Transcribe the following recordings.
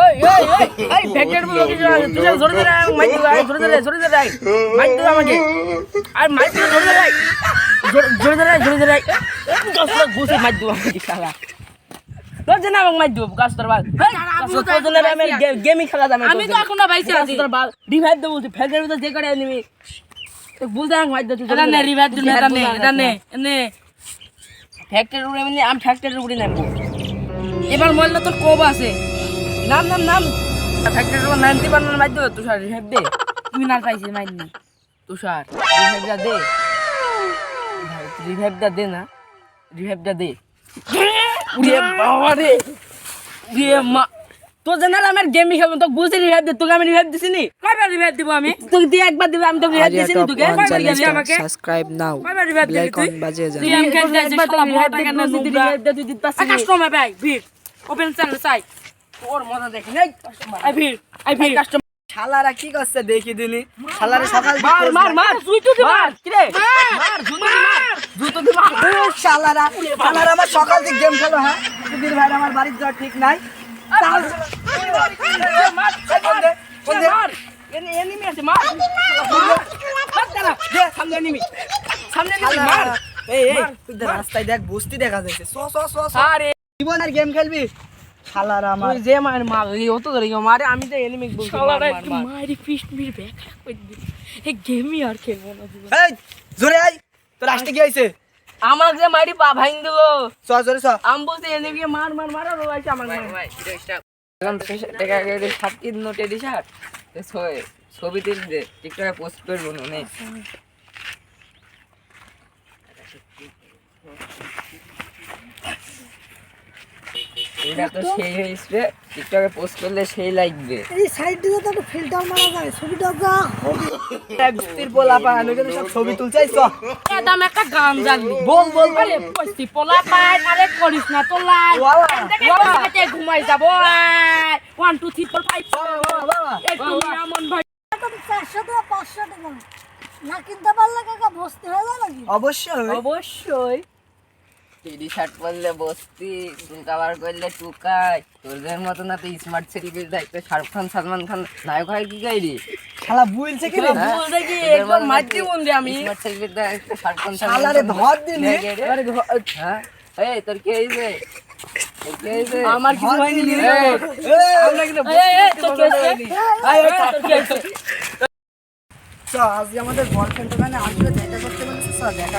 ওই ওই ওই এই ফ্যাক্টরি বলো কি তুই জোরে জোরে মাইক দিও জোরে জোরে মাইক দিও আমাকে আর মাইক দিও জোরে জোরে দশ লাখ ঘুষে মাইক দিও আমাকে শালা তোর জন্য আমাকে মাইক দিও গাছ তোর বাল তোর জন্য আমি গেমই খেলা যাবে আমি তো এখন না বাইসে আছি তোর বাল রিভাইভ দেবো বলছি ফ্যাক্টরি তো যে করে নিবি তো বলতে আমাকে মাইক দিও এটা নে রিভাইভ দিন এটা নে ফ্যাক্টরি উড়ে মানে আমি ফ্যাক্টরি উড়ে নামবো এবার মহিলা তোর কোব আছে নাম ফ্যাক্টরি উড়ে নামতে পারবো না মাইক দিও তুষার রিভাইভ দে তুই না পাইছিস মাইনি তুষার রিভাইভটা দে ভাই রিভাইভটা দে না রিভাইভটা দে উড়ে বাবা রে উড়ে মা তোর জানার আমার গেমই খেলবো তোকে বুঝতে রিভাইভ দে তোকে আমি রিভাইভ দিছি নি কয়বার রিভাইভ দিব আমি তোকে দিয়ে একবার দিবি আমি তোকে রিভাইভ দিছি নি তোকে কয়বার দিবি আমাকে সাবস্ক্রাইব নাও কয়বার রিভাইভ বেল দিবি তুই আইকন বাজিয়ে যান তুই গেম খেলতে আছিস শালা বড় টাকা না রিভাইভ দে তুই দিতে পারছিস কাস্টমার ভাই ভিড় ওপেন চ্যানেল চাই তোর মজা দেখি নাই আই ভিড় কাস্টমার শালারা কি করছে দেখি দিনি শালারা সকাল মার তুই তো দি মার কি রে মার জুতো দি মার শালারা আমার সকাল থেকে গেম খেলো হ্যাঁ সুধীর ভাই আমার বাড়ির যাওয়া ঠিক নাই মার এনিমি আছে মার সামনে এনিমি মার এই তুই রাস্তায় দেখ বস্তি দেখা যাচ্ছে আরে জীবন আর গেম খেলবি শালারা আমার তুই যে মার এই অত ধরে মারে আমি তো এনিমি বলছি শালারা একটু মারি ফিস্ট মির ব্যাক করে দি এই গেমই আর খেলবো না জীবন এই জোরে আই তোর আসতে কি হইছে আমাকে যে মারি পা ভাঙ দেব জোরে আমি বলছি এনিমি মার আর রোয়াইছে আমার ভাই এখন টাকা গেলে 7 নোটে দিছার ছবি তুলবে টিকটকে পোস্ট করব না এটা তো সেই হইছে টিকটকে পোস্ট করলে সেই লাগবে এই সাইড দিয়ে তো একটা ফিল্টার মারা যায় ছবিটা যা হবে বস্তির পোলা পান ওকে সব ছবি তুলছাই চ দাম একটা গান জানলি বল আরে পস্তি পোলা পায় আরে করিস না তো লাই ওয়াতে ঘুমাই যাব 1 2 3 4 5 একটু এমন ভাই 400 টাকা 500 টাকা না কিনতে পারলে কাকা বসতে হয়ে যায় নাকি অবশ্যই টি শার্ট পরলে বসতি কাবার করলে টুকাই তোদের মতো না তো স্মার্ট সেলিব্রিটি দেখতে শাহরুখ খান সালমান খান নায়ক হয় কি গাইরি শালা বুইলছে কি রে বলতে কি একদম মাটি বন্ধে আমি স্মার্ট সেলিব্রিটি দেখতে শাহরুখ খান শালারে ধর দিলি হ্যাঁ এই তোর কি হইছে আমার কিছু হয়নি আমরা কিন্তু তোর কি হইছে আজকে আমাদের বয়ফ্রেন্ড ওখানে আসলে দেখা করতে বলেছে স্যার দেখা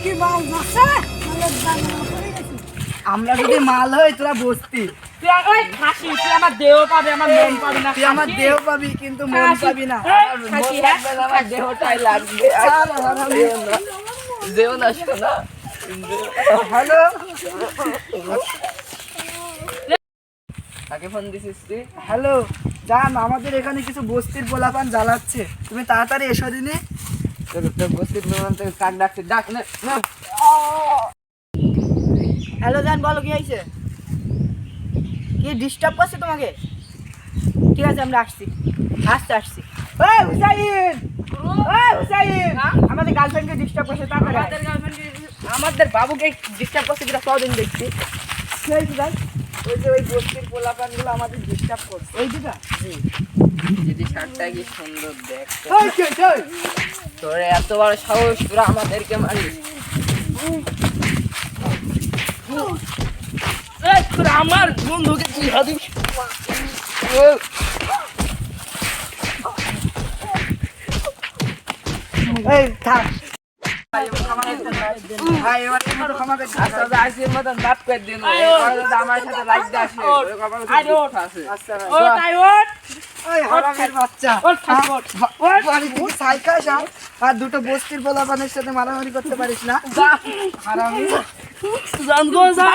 কি মাল যাচ্ছে মানে দানা পড়ে গেছে আমরা যদি মাল হই তোরা বসতি তুই ওই খাসি তুই আমার দেহ পাবে আমার মন পাবে না তুই আমার দেহ পাবি কিন্তু মন পাবি না খাসি আমার দেহটাই লাগবে দেহ না শোনা হ্যালো কাকে ফোন দিছিস তুই হ্যালো জান আমাদের এখানে কিছু বস্তির পোলাপান জ্বালাচ্ছে তুমি তাড়াতাড়ি এসো দিনে তোর বসতির প্রমাণ থেকে কাক ডাকছে ডাক না হ্যালো জান বলো কি হয়েছে কি ডিস্টার্ব করছে তোমাকে ঠিক আছে আমরা আসছি আসছি এই হুসাইন আমাদের গার্লফ্রেন্ডকে ডিস্টার্ব করছে তাড়াতাড়ি আমাদের বাবুকে ডিস্টার্ব করছে যেটা কদিন দেখছি কি হয়েছে জান ওই যে ওই বস্তির পোলাপানগুলো আমাদের ডিস্টার্ব করছে ওই দিটা যদি শার্টটা কি সুন্দর দেখ ওই কে তোর এত বড় সাহস তোরা আমাদেরকে মারিস তোরা আমার বন্ধুকে কি হাদিস এই থাক ভাই এবার ক্ষমা করে দিন। আচ্ছা আজকের মতন বাপ করে দিন আমার সাথে লাইক দিয়ে আসে আচ্ছা ভাই। ও তাই ওট ওই হারামের বাচ্চা ওট খাসি ওট বাড়ি থেকে সাইকেল আস আর দুটো বস্তির পোলাপানের সাথে মারামারি করতে পারিস না হারামি জানগো যা